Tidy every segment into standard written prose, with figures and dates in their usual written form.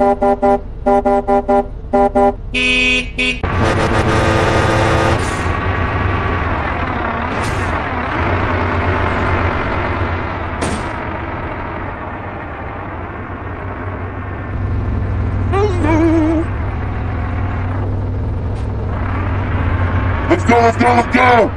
Let's go, let's go, let's go!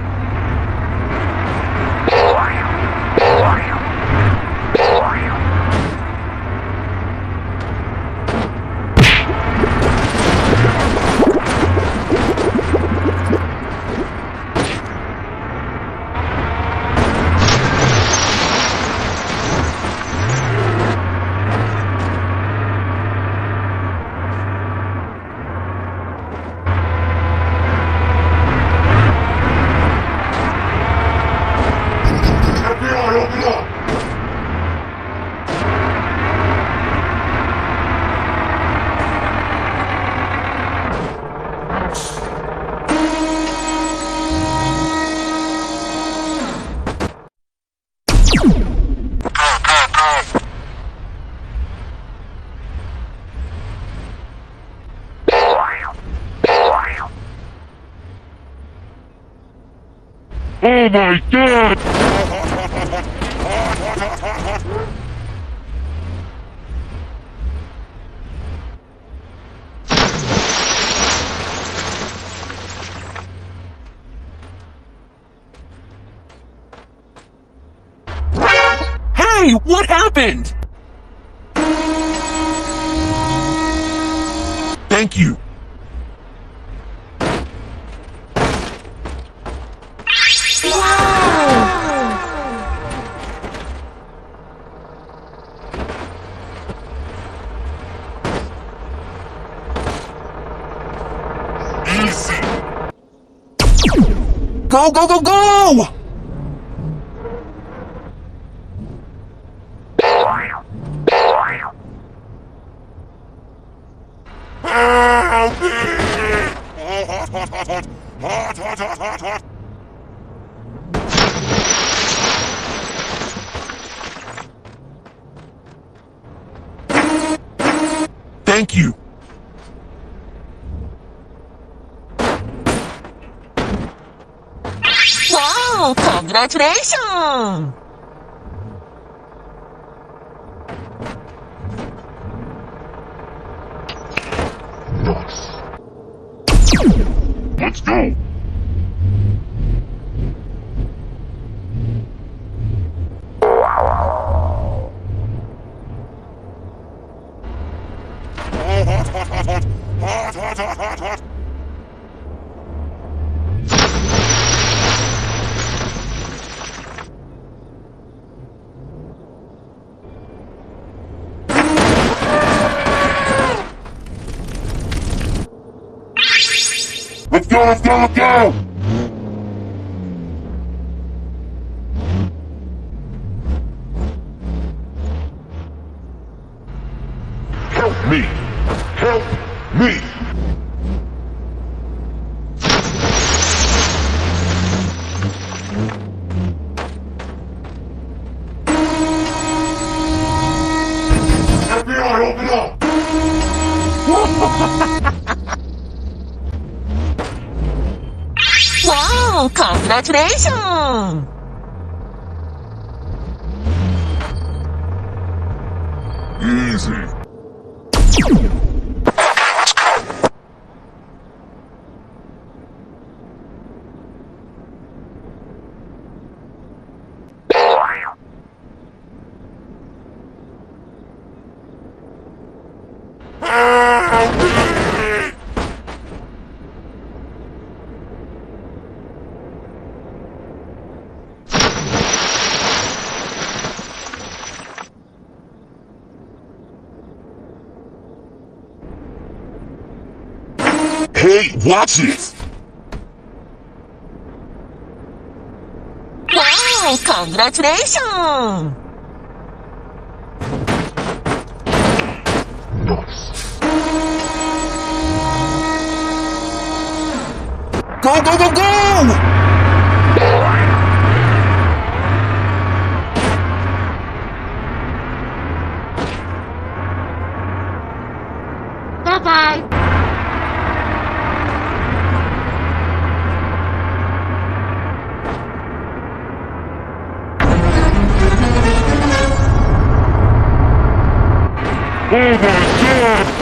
Oh my god! Hey, what happened? Thank you. Go, go, go, go! Help me! Thank you. Wow, congratulations! Nice. Let's go. Let's go, let's go, let's go! Help me! Help me! FBI, open up! Wow, congratulations! Easy. Hey, watch it! Wow, congratulations! Nice. Go, go, go, go! Bye-bye. Oh my god!